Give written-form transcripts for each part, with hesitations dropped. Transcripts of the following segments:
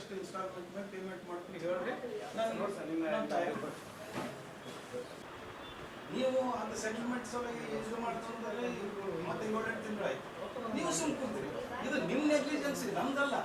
ಎಷ್ಟೆಷ್ಟು ಇನ್ಸ್ಟಾಲ್ಮೆಂಟ್ ಮೇಲೆ ಪೇಮೆಂಟ್ ಮಾಡ್ತೀನಿ ಹೇಳ್ರಿ. ನಾನು ನೋಡಿ ಸರ್ ನಿಮ್ಮ ನೀವು ಅದು ಸೆಟಲ್ಮೆಂಟ್ ಸಲುವಾಗಿ ಯೂಸ್ ಮಾಡ್ಕೊಂಡ್ರೆ ಮತ್ತೆ 7-8 ತಿಂಗಳು ಆಯ್ತು. ನೀವು ಸುಮ್ಮನೆ ಕೂತ್ರಿ. ಇದು ನಿಮ್ಮ ನೆಗ್ಲಿಜೆನ್ಸಿ, ನಮ್ದಲ್ಲ.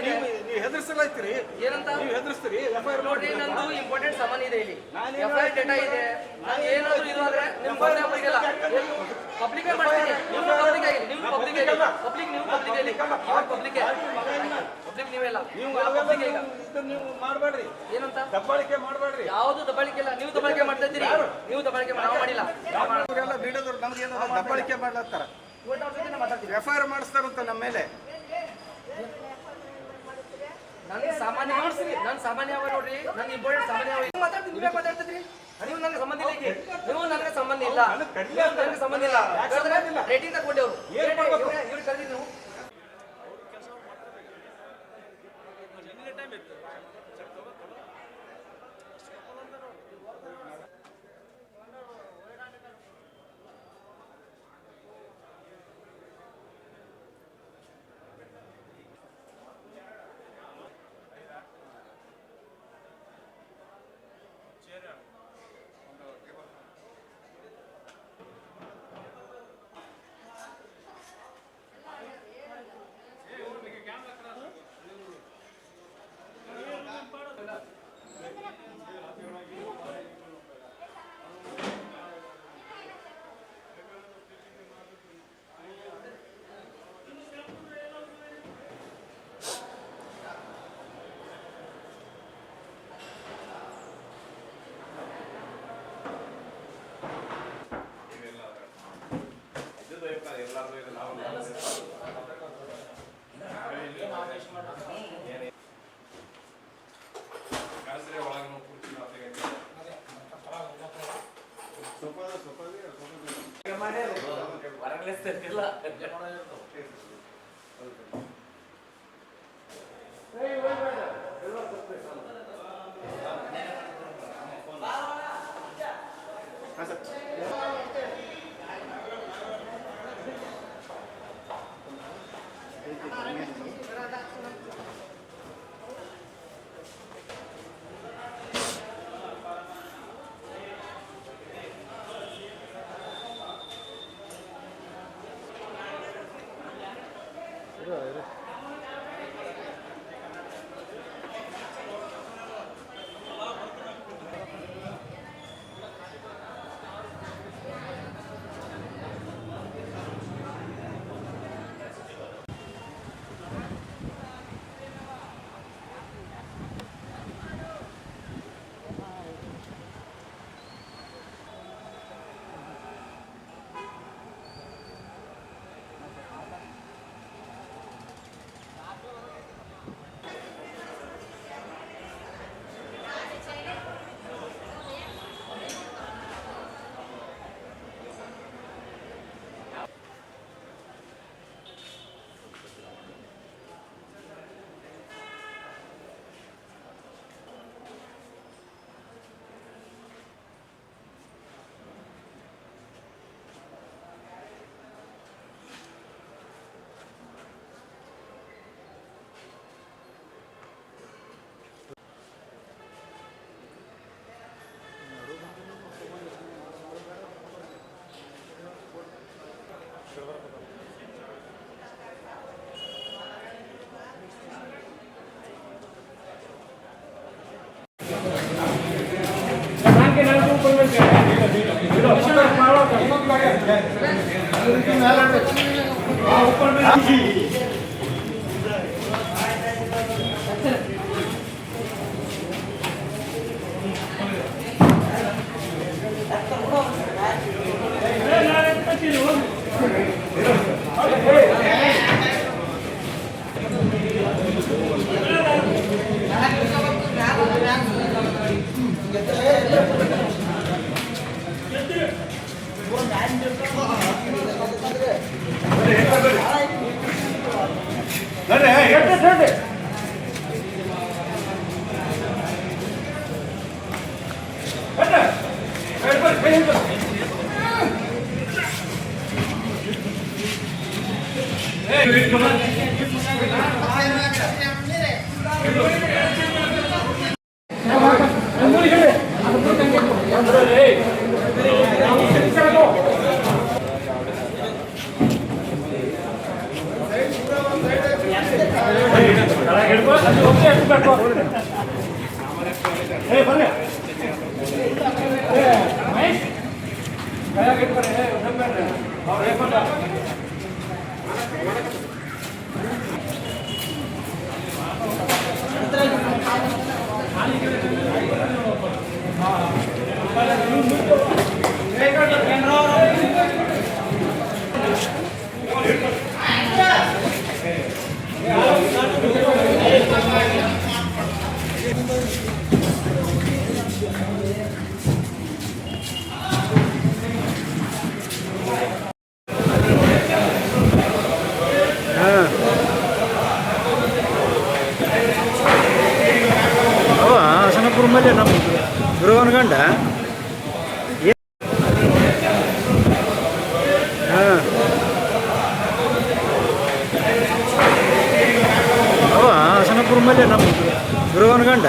ನೀವು ಹೆದರ್ಸಲಾಯ್ತೀರಿ. ಏನಂತ ನೀವು ಹೆದರ್ಸ್ತೀರಿ? ಎಫ್ಐಆರ್ ನೋಡ್ರಿ, ನಂದು ಇಂಪಾರ್ಟೆಂಟ್ ಸಾಮಾನು ಇದೆ ಇಲ್ಲಿ, ಎಫ್ಐಆರ್ ಡೇಟಾ ಇದೆ. ನಾನು ಏನಾದರೂ ಇದು ಆದ್ರೆ ನಿಮ್ಮ ಪಬ್ಲಿಕ್ ಪಬ್ಲಿಕ್ ಮಾಡ್ತೀನಿ. ನೀವು ಪಬ್ಲಿಕ್ ಆಗಿ ನೀವು ಪಬ್ಲಿಕ್ ಆಗಿ ಪಬ್ಲಿಕ್ ನೀವು ಪಬ್ಲಿಕ್ ಆಗಿ ಪಬ್ಲಿಕ್ ಪಬ್ಲಿಕ್ ನೀವೆಲ್ಲ ನೀವು ಮಾಡಬೇಡ್ರಿ. ಏನಂತ ದಬ್ಬಾಳಿಕೆ ಮಾಡಬೇಡ್ರಿ. ಯಾವುದು ದಬ್ಬಾಳಿಕೆ ಇಲ್ಲ. ನೀವು ದಬ್ಬಾಳಿಕೆ ಮಾಡ್ತಾ ಇದ್ದೀರಿ. ನೀವು ದಬ್ಬಾಳಿಕೆ ನಾವು ಮಾಡಿಲ್ಲ. ಎಲ್ಲ ಬಿಡೋದ್ರು ನಮ್ಗೆ ಏನೋ ದಬ್ಬಾಳಿಕೆ ಮಾಡ್ಲತ್ತಾರ. ಎಫ್ಐಆರ್ ಮಾಡಿಸ್ತಾರಂತ ನಮ್ಮ ಮೇಲೆ. ನನ್ನ ಸಾಮಾನ್ಯ ನನ್ನ ಸಾಮಾನ್ಯ ನೋಡ್ರಿ, ನನ್ನ ಇಂಪಾರ್ಟೆಂಟ್ ಸಾಮಾನ್ಯ ಮಾತಾಡ್ತೀನಿ. ನೀವೇ ಮಾತಾಡ್ತಿದ್ರಿ. ನೀವು ನನಗೆ ಸಂಬಂಧ ಇಲ್ಲ. ಈಗ ನೀವು ನನಗೆ ಸಂಬಂಧ ಇಲ್ಲ. ನನಗೆ ಸಂಬಂಧ ಇಲ್ಲ. ರೇಟಿಂಗ್ ತಗೊಂಡೆ ಅವರು ಇವ್ರು ಕರೆದಿದ್ದು ನೀವು Hey, ಅವ ಹಾಸನಪುರ ಮೇಲೆ ನಮ್ಮ ಗುರುವನ ಗಂಡ ಅವ ಹಾಸನಪುರ ಮೇಲೆ ನಮ್ಮ ಗುರುವನ ಗಂಡ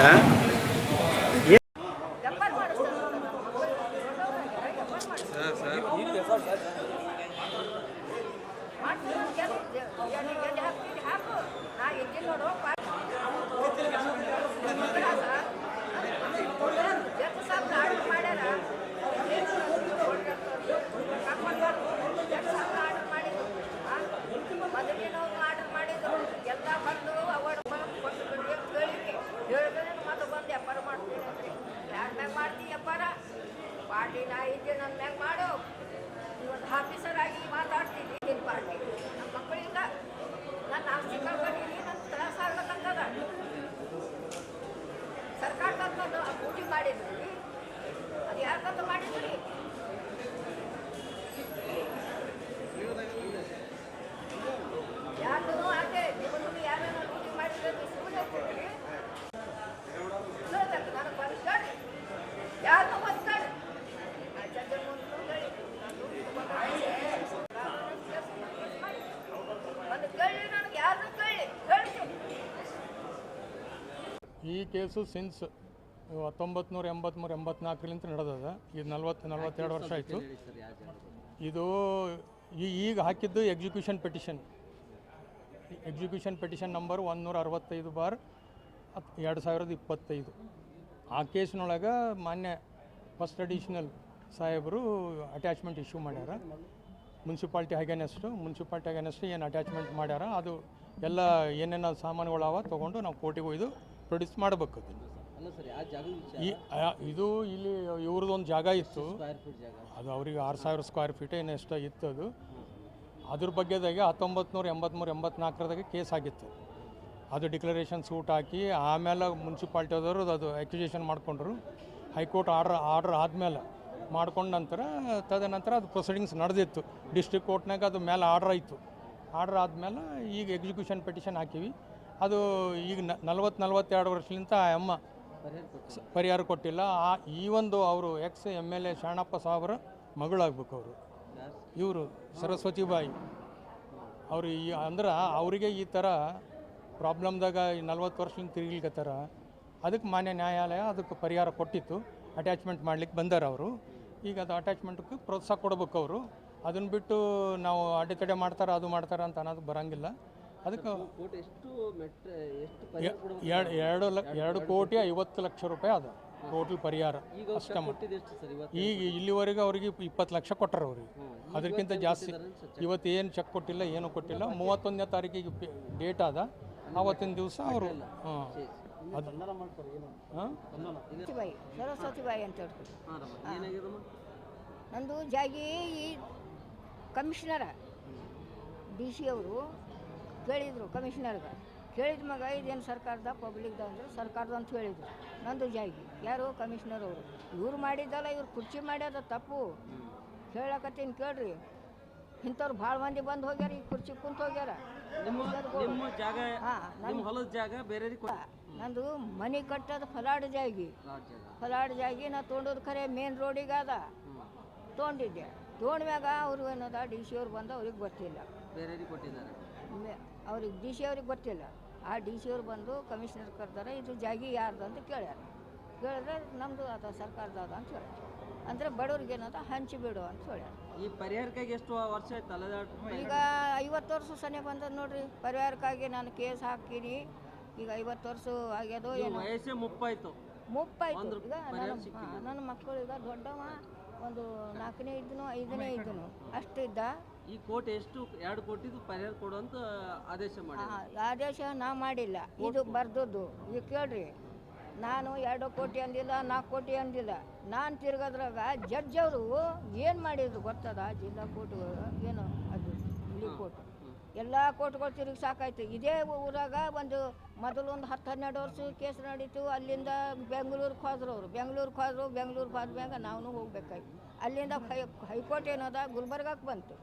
ಪಾರ್ಟಿ ನಾ ಇದ್ದೆ ನನ್ನ ಮ್ಯಾಗ ಮಾಡು ಇವತ್ತು ಆಫೀಸರ್ ಆಗಿ ಮಾತಾಡ್ತೀನಿ ನಿನ್ನ ಪಾರ್ಟಿ ನಮ್ಮ ಮಕ್ಕಳಿಂದ ನನ್ನ ಆಸ್ತಿ ಕಳ್ಕೊಂಡಿನಿ ನನ್ನ ತ್ರಾಸ ಆಗ್ಬೇಕಂತದ ಸರ್ಕಾರದಂತ ಡ್ಯೂಟಿ ಮಾಡಿದ್ರಿ ಅದು ಯಾಕಂತ ಮಾಡಿದ್ರಿ ಯಾರನ್ನೂ ಹಾಗೆ ನಿಮ್ಮನ್ನು ಯಾರನ್ನ ಡ್ಯೂಟಿ ಮಾಡಿದ್ರೆ ಸುಮ್ಮನೆ ಹೋಗ್ತೀರಿ ಹೇಳ್ಬೇಕು ನನಗೆ ಬಂದ್ಕಳಿ ಯಾರನ್ನೂ ಬಂದ್ಕಳಿ ಈ ಕೇಸು ಸಿನ್ಸ್ 1983-84 ನಡೆದದ. ಇದು 42 ವರ್ಷ ಆಯಿತು. ಇದು ಈಗ ಹಾಕಿದ್ದು ಎಕ್ಸಿಕ್ಯೂಷನ್ ಪೆಟಿಷನ್ ನಂಬರ್ 165/2025. ಆ ಕೇಸ್ನೊಳಗೆ ಮಾನ್ಯ ಫಸ್ಟ್ ಅಡಿಷನಲ್ ಸಾಹೇಬರು ಅಟ್ಯಾಚ್ಮೆಂಟ್ ಇಶ್ಯೂ ಮಾಡ್ಯಾರ. ಮುನ್ಸಿಪಾಲ್ಟಿ ಅಗೇನೆಸ್ಟ್ ಏನು ಅಟ್ಯಾಚ್ಮೆಂಟ್ ಮಾಡ್ಯಾರ ಅದು ಎಲ್ಲ ಏನೇನು ಸಾಮಾನುಗಳವ ತೊಗೊಂಡು ನಾವು ಕೋರ್ಟಿಗೆ ಒಯ್ದು ಪ್ರೊಡ್ಯೂಸ್ ಮಾಡಬೇಕು. ಇದು ಇಲ್ಲಿ ಇವ್ರದ್ದೊಂದು ಜಾಗ ಇತ್ತು, ಅದು ಅವ್ರಿಗೆ 6000 ಸ್ಕ್ವೇರ್ ಫೀಟ್ ಏನು ಎಷ್ಟೋ ಇತ್ತು. ಅದ್ರ ಬಗ್ಗೆದಾಗೆ 1983-84 ಕೇಸ್ ಆಗಿತ್ತು. ಅದು ಡಿಕ್ಲರೇಷನ್ ಸೂಟ್ ಹಾಕಿ ಆಮೇಲೆ ಮುನ್ಸಿಪಾಲ್ಟಿಯವರು ಅದು ಅಕ್ಯುಜೇಷನ್ ಮಾಡಿಕೊಂಡ್ರು. ಹೈಕೋರ್ಟ್ ಆರ್ಡ್ರ್ ಆದಮೇಲೆ ಮಾಡ್ಕೊಂಡ ನಂತರ ತದನಂತರ ಅದು ಪ್ರೊಸೀಡಿಂಗ್ಸ್ ನಡೆದಿತ್ತು. ಡಿಸ್ಟ್ರಿಕ್ಟ್ ಕೋರ್ಟ್ನಾಗ ಅದು ಮೇಲೆ ಆರ್ಡ್ರ್ ಆಯಿತು. ಆರ್ಡ್ರ್ ಆದಮೇಲೆ ಈಗ ಎಕ್ಸಿಕ್ಯೂಷನ್ ಪೆಟಿಷನ್ ಹಾಕಿವಿ. ಅದು ಈಗ 40-42 ವರ್ಷಲಿಂತ ಆ ಅಮ್ಮ ಪರಿಹಾರ ಕೊಟ್ಟಿಲ್ಲ. ಈ ಒಂದು ಅವರು ಎಕ್ಸ್ MLA ಶಾಣಪ್ಪ ಸಾಹೇಬರ ಮಗಳಾಗಬೇಕು. ಅವರು ಇವರು ಸರಸ್ವತಿ ಬಾಯಿ ಅವರು ಅಂದ್ರೆ ಅವರಿಗೆ ಈ ಥರ ಪ್ರಾಬ್ಲಮ್ದಾಗ 40 ವರ್ಷದಿಂದ ತಿರುಗಿಲ್ಕತ್ತಾರ. ಅದಕ್ಕೆ ಮಾನ್ಯ ನ್ಯಾಯಾಲಯ ಅದಕ್ಕೆ ಪರಿಹಾರ ಕೊಟ್ಟಿತ್ತು. ಅಟ್ಯಾಚ್ಮೆಂಟ್ ಮಾಡ್ಲಿಕ್ಕೆ ಬಂದಾರ ಅವರು. ಈಗ ಅದು ಅಟ್ಯಾಚ್ಮೆಂಟ್ಗೆ ಪ್ರೋತ್ಸಾಹ ಕೊಡ್ಬೇಕು ಅವರು. ಅದನ್ನು ಬಿಟ್ಟು ನಾವು ಅಡೆತಡೆ ಮಾಡ್ತಾರೆ ಅದು ಮಾಡ್ತಾರೆ ಅಂತ ಅನ್ನೋದು ಬರೋಂಗಿಲ್ಲ. ಅದಕ್ಕೆ 2,50,00,000 ರೂಪಾಯಿ ಅದು ಟೋಟಲ್ ಪರಿಹಾರ ಅಷ್ಟೇ. ಈಗ ಇಲ್ಲಿವರೆಗೆ ಅವ್ರಿಗೆ 20 ಲಕ್ಷ ಕೊಟ್ಟರು ಅವ್ರಿಗೆ. ಅದಕ್ಕಿಂತ ಜಾಸ್ತಿ ಇವತ್ತು ಏನು ಚೆಕ್ ಕೊಟ್ಟಿಲ್ಲ, ಏನೂ ಕೊಟ್ಟಿಲ್ಲ. 31ನೇ ತಾರೀಕಿಗೆ ಡೇಟ್ ಆದ. ಆವತ್ತಿನ ದಿವಸ ಅವರು ಅದು ಸರಸ್ವತಿ ಬಾಯಿ ಅಂತ ಹೇಳ್ತಾರೆ. ನಂದು ಜಾಗಿ ಈ ಕಮಿಷನರ DC ಅವರು ಕೇಳಿದರು. ಕಮಿಷನರ್ಗೆ ಕೇಳಿದ ಮಗ ಇದೇನು ಸರ್ಕಾರದ ಪಬ್ಲಿಕ್ದ ಅಂದ್ರೆ ಸರ್ಕಾರದ ಅಂತ ಹೇಳಿದರು. ನಂದು ಜಾಗಿ ಯಾರು ಕಮಿಷನರ್ ಅವರು ಇವ್ರು ಮಾಡಿದ್ದಲ್ಲ, ಇವ್ರು ಕುರ್ಚಿ ಮಾಡ್ಯದ ತಪ್ಪು. ಹೇಳಕತ್ತೀನಿ ಕೇಳ್ರಿ, ಇಂಥವ್ರು ಭಾಳ ಮಂದಿ ಬಂದು ಹೋಗ್ಯಾರ, ಈ ಕುರ್ಚಿ ಕುಂತು ಹೋಗ್ಯಾರ. ನಂದು ಮನೆ ಕಟ್ಟೋದು ಫಲಾಡ್ ಜಾಗಿ ನಾ ತೊಗೊಂಡೋದು ಖರೆ ಮೇನ್ ರೋಡಿಗೆ ಅದ ತೊಗೊಂಡಿದ್ದೆ. ತೊಗೊಂಡ್ಮ್ಯಾಗ ಅವರು ಏನದ DC ಅವ್ರು ಬಂದು ಅವ್ರಿಗೆ ಗೊತ್ತಿಲ್ಲ, ಅವ್ರಿಗೆ DC ಅವ್ರಿಗೆ ಗೊತ್ತಿಲ್ಲ. ಆ DC ಅವ್ರು ಬಂದು ಕಮಿಷನರ್ ಕರ್ದಾರೆ, ಇದು ಜಾಗಿ ಯಾರ್ದು ಅಂತ ಕೇಳ್ಯಾರ. ಕೇಳಿದ್ರೆ ನಮ್ಮದು ಅದ ಸರ್ಕಾರದ ಅದ ಅಂತ ಹೇಳ್ಯಾರ. ಅಂದರೆ ಬಡವ್ರಿಗೆ ಏನದ ಹಂಚಿಬಿಡು ಅಂತ ಹೇಳ್ಯಾರ. ಈ ಪರಿಹಾರಕ್ಕಾಗಿ ಎಷ್ಟು ವರ್ಷ ಆಯ್ತಲ್ಲ? ಈಗ 50 ವರ್ಷ ಸನೇ ಬಂದದ ನೋಡ್ರಿ. ಪರಿಹಾರಕ್ಕಾಗಿ ನಾನು ಕೇಸ್ ಹಾಕಿನಿ. ಈಗ 50 ವರ್ಷ ಆಗ್ಯದೋ ಏನೋ. ವಯಸ್ಸೇ ಮುಪ್ಪಾಯ್ತು. ಮುಪ್ಪಾಯ್ತು. ಈಗ ನನ್ನ ಮಕ್ಕಳು ಈಗ ದೊಡ್ಡವ ಒಂದು 4ನೇ ಇದ್ದನು 5ನೇ ಇದ್ದನು ಅಷ್ಟಿದ್ದ. ಈ ಕೋರ್ಟ್ ಎಷ್ಟು 2 ಕೋಟಿದು ಪರಿಹಾರ ಕೊಡುವಂತ ಆದೇಶ ಮಾಡಿ ಆದೇಶ ನಾ ಮಾಡಿಲ್ಲ, ಇದು ಬರ್ದದ್ದು. ಈಗ ಕೇಳ್ರಿ, ನಾನು 2 ಕೋಟಿ ಅಂದಿಲ್ಲ, 4 ಕೋಟಿ ಅಂದಿಲ್ಲ. ನಾನು ತಿರ್ಗೋದ್ರಾಗ ಜಡ್ಜ್ ಅವರು ಏನು ಮಾಡಿದ್ರು ಗೊತ್ತದ? ಜಿಲ್ಲಾ ಕೋರ್ಟ್ಗಳು ಏನು ಅದು ಇಲ್ಲಿ ಕೋರ್ಟ್ ಎಲ್ಲ ಕೋರ್ಟ್ಗಳು ತಿರುಗಿ ಸಾಕಾಯ್ತು. ಇದೇ ಊರಾಗ ಮೊದಲು ಒಂದು 10-12 ವರ್ಷ ಕೇಸ್ ನಡೀತು. ಅಲ್ಲಿಂದ ಬೆಂಗಳೂರಿಗೆ ಹೋದ್ರು ಅವರು. ಬೆಂಗಳೂರಿಗೆ ಹೋದ್ಮ್ಯಾಗ ನಾವು ಹೋಗ್ಬೇಕಾಯ್ತು. ಅಲ್ಲಿಂದ ಹೈಕೋರ್ಟ್ ಏನದ ಗುಲ್ಬರ್ಗಕ್ಕೆ ಬಂತು.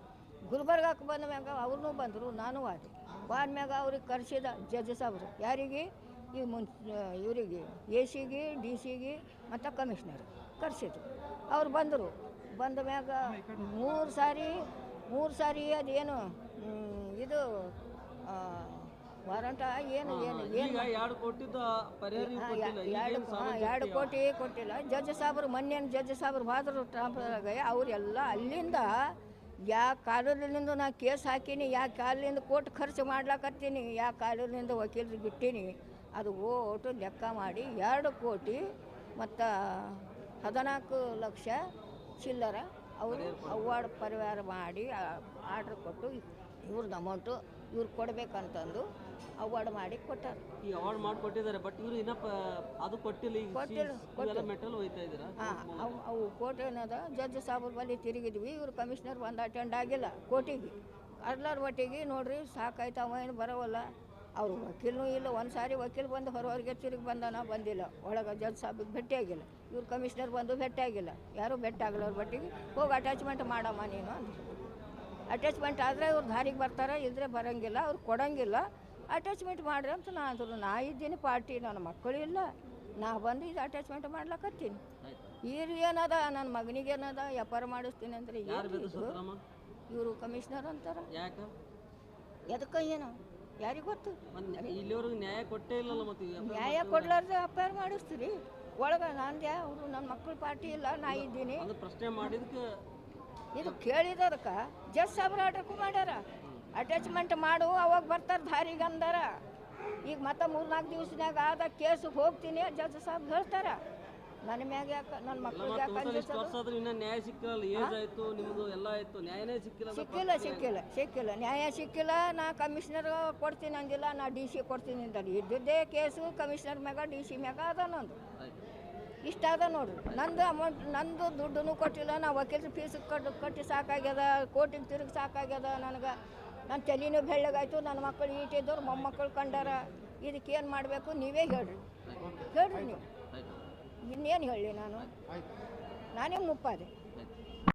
ಗುಲ್ಬರ್ಗಕ್ಕೆ ಬಂದ ಮ್ಯಾಗ ಅವ್ರನ್ನೂ ಬಂದರು, ನಾನು ಹೋದ್ಮ್ಯಾಗ ಅವ್ರಿಗೆ ಕರೆಸಿದ ಜಡ್ಜ್ ಸಾಬ್ರು. ಯಾರಿಗೆ? ಈ ಇವರಿಗೆ AC-ಗೆ DC-ಗೆ ಮತ್ತು ಕಮಿಷ್ನರ್ ಕರೆಸಿದ್ರು. ಅವ್ರು ಬಂದರು. ಬಂದ ಮ್ಯಾಗ 3 ಸಾರಿ ಅದೇನು ಇದು ವಾರಂಟ ಏನು ಏನು ಈಗ 2 ಕೋಟಿದ ಪರಿಹಾರ 2 ಕೋಟಿ ಕೊಟ್ಟಿಲ್ಲ. ಜಡ್ಜ್ ಸಾಬ್ರು ಮೊನ್ನೆ ಜಡ್ಜ್ ಸಾಬ್ರು ಹೋದ್ರು ಟ್ರಾನ್ಸ್ಫರ್. ಅವರೆಲ್ಲ ಅಲ್ಲಿಂದ ಯಾವ ಕಾಲೂರಿನಿಂದ ನಾ ಕೇಸ್ ಹಾಕೀನಿ, ಯಾವ ಕಾಲಿನಿಂದ ಕೋರ್ಟ್ ಖರ್ಚು ಮಾಡ್ಲಾಕತ್ತೀನಿ, ಯಾವ ಕಾಲೂರಿನಿಂದ ವಕೀಲರು ಬಿಟ್ಟೀನಿ, ಅದು ಓಟು ಲೆಕ್ಕ ಮಾಡಿ 2 ಕೋಟಿ ಮತ್ತು 14 ಲಕ್ಷ ಚಿಲ್ಲರ ಅವರು ಅವಾರ್ಡ್ ಪರಿಹಾರ ಮಾಡಿ ಆರ್ಡ್ರ್ ಕೊಟ್ಟು ಇವ್ರದ್ದು ಅಮೌಂಟು ಇವ್ರು ಕೊಡಬೇಕಂತಂದು ಅವಾರ್ಡ್ ಮಾಡಿ ಕೊಟ್ಟಾರೆ. ಈ ಅವಾರ್ಡ್ ಮಾಡಿ ಕೊಟ್ಟಿದ್ದಾರೆ, ಬಟ್ ಇವರು ಇನ್ನೂ ಅದು ಕೊಟ್ಟಿಲ್ಲ. ಈಗ ಮೆಟಲ್ ಹೋಯ್ತಾ ಇದ್ದೀರಾ? ಅವು ಕೋರ್ಟ್ ಏನದ ಜಡ್ಜ್ ಸಾಬ್ರ ಬಳಿ ತಿರುಗಿದ್ವಿ. ಇವ್ರು ಕಮಿಷನರ್ ಬಂದು ಅಟೆಂಡ್ ಆಗಿಲ್ಲ ಕೋರ್ಟಿಗೆ. ಅರ್ಲಾರ ಒಟ್ಟಿಗೆ ನೋಡ್ರಿ ಸಾಕಾಯ್ತು. ಅವ ಏನು ಬರೋವಲ್ಲ, ಅವರು ವಕೀಲನೂ ಇಲ್ಲ. ಒಂದು ಸಾರಿ ವಕೀಲ್ ಬಂದು ಹೊರಗೆ ತಿರುಗಿ ಬಂದಿಲ್ಲ. ಒಳಗೆ ಜಡ್ಜ್ ಸಾಬಿಗೆ ಭೇಟಿಯಾಗಿಲ್ಲ. ಇವ್ರು ಕಮಿಷನರ್ ಬಂದು ಭೇಟಿಯಾಗಿಲ್ಲ. ಯಾರೂ ಭೇಟಿಯಾಗಲ್ಲ. ಅವ್ರ ಬಟ್ಟಿಗೆ ಹೋಗಿ ಅಟ್ಯಾಚ್ಮೆಂಟ್ ಮಾಡಮ್ಮ ನೀನು ಅಂತ. ಅಟ್ಯಾಚ್ಮೆಂಟ್ ಆದರೆ ಇವ್ರು ದಾರಿಗೆ ಬರ್ತಾರೆ, ಇಲ್ಲದ್ರೆ ಬರೋಂಗಿಲ್ಲ, ಅವ್ರು ಕೊಡೋಂಗಿಲ್ಲ. ಅಟ್ಯಾಚ್ಮೆಂಟ್ ಮಾಡ್ರಿ ಅಂತ ನಾ ಇದ್ದೀನಿ ಪಾರ್ಟಿ, ನನ್ನ ಮಕ್ಕಳು ಇಲ್ಲ, ನಾ ಬಂದು ಇದು ಅಟ್ಯಾಚ್ಮೆಂಟ್ ಮಾಡ್ಲಕತ್ತೀನಿ. ಇವ್ರು ಏನದ ನನ್ನ ಮಗನಿಗೆ ಏನದ ವ್ಯಾಪಾರ ಮಾಡಿಸ್ತೀನಿ ಅಂದರೆ ಇವರು ಕಮಿಷನರ್ ಅಂತಾರೆ. ಎದಕ್ಕೆ ಏನು ಯಾರಿಗೆ ಗೊತ್ತು? ಇಲ್ಲಿವರೆಗೂ ನ್ಯಾಯ ಕೊಟ್ಟೇ ಇಲ್ಲಲ್ಲ. ಮತ್ತೆ ನ್ಯಾಯ ಕೊಡ್ಲಾರ್ದೆ ಅಪಾರ ಮಾಡಿಸ್ತೀರಿ ಒಳಗೆ. ನಂದು ಅವರು ನನ್ನ ಮಕ್ಕಳು ಪಾರ್ಟಿ ಇಲ್ಲ, ನಾ ಇದ್ದೀನಿ. ಪ್ರಶ್ನೆ ಮಾಡಿದಕ್ಕೆ ಇದು ಕೇಳಿದದಕ್ಕೆ ಜಡ್ಜ್ ಸಾಬ್ರ ಆರ್ಡ್ರಕ್ಕೂ ಮಾಡ್ಯಾರ. ಅಟ್ಯಾಚ್ಮೆಂಟ್ ಮಾಡು, ಅವಾಗ ಬರ್ತಾರೆ ದಾರಿಗೆ ಅಂದಾರ. ಈಗ ಮತ್ತೆ 3-4 ದಿವಸನಾಗ ಆದ ಕೇಸು ಹೋಗ್ತೀನಿ ಜಡ್ಜ್ ಸಾಬ್ ಹೇಳ್ತಾರೆ. ನನ್ನ ಮ್ಯಾಗ ಯಾಕೆ ನನ್ನ ಮಕ್ಕಳಿಗೆ ಯಾಕೆ ನ್ಯಾಯ ಸಿಕ್ಕಿಲ್ಲ? ಏಜ್ ಆಯ್ತು, ನಿಮ್ಮದು ಎಲ್ಲ ಆಯ್ತು, ನ್ಯಾಯನೇ ಸಿಕ್ಕಿಲ್ಲ. ಸಿಕ್ಕಿಲ್ಲ ನ್ಯಾಯ ಸಿಕ್ಕಿಲ್ಲ. ನಾ ಕಮಿಷನರ್ ಕೊಡ್ತೀನಿ ಅಂದಿಲ್ಲ, ನಾ DC ಕೊಡ್ತೀನಿ ಅಂತಾರೆ. ಇದ್ದಿದ್ದೇ ಕೇಸು ಕಮಿಷನರ್ ಮ್ಯಾಗ DC ಮ್ಯಾಗ ಅದ. ನಂದು ಇಷ್ಟ ಅದ ನೋಡ್ರಿ. ನಂದು ದುಡ್ಡೂ ಕೊಟ್ಟಿಲ್ಲ. ನಾ ವಕೀಲರ ಫೀಸ್ ಕಟ್ಟಿ ಸಾಕಾಗ್ಯದ, ಕೋರ್ಟಿಗೆ ತಿರುಗಿ ಸಾಕಾಗ್ಯದ. ನನಗೆ ನನ್ನ ತಲೆನೂ ಬೆಳ್ಳಗಾಯ್ತು. ನನ್ನ ಮಕ್ಕಳು ಈಟಿದ್ದವ್ರು ಮೊಮ್ಮಕ್ಕಳು ಕಂಡಾರ. ಇದಕ್ಕೇನು ಮಾಡಬೇಕು ನೀವೇ ಹೇಳ್ರಿ ನೀವು. ಇನ್ನೇನು ಹೇಳಿ, ನಾನೇ ಮುಪ್ಪಾದೆ.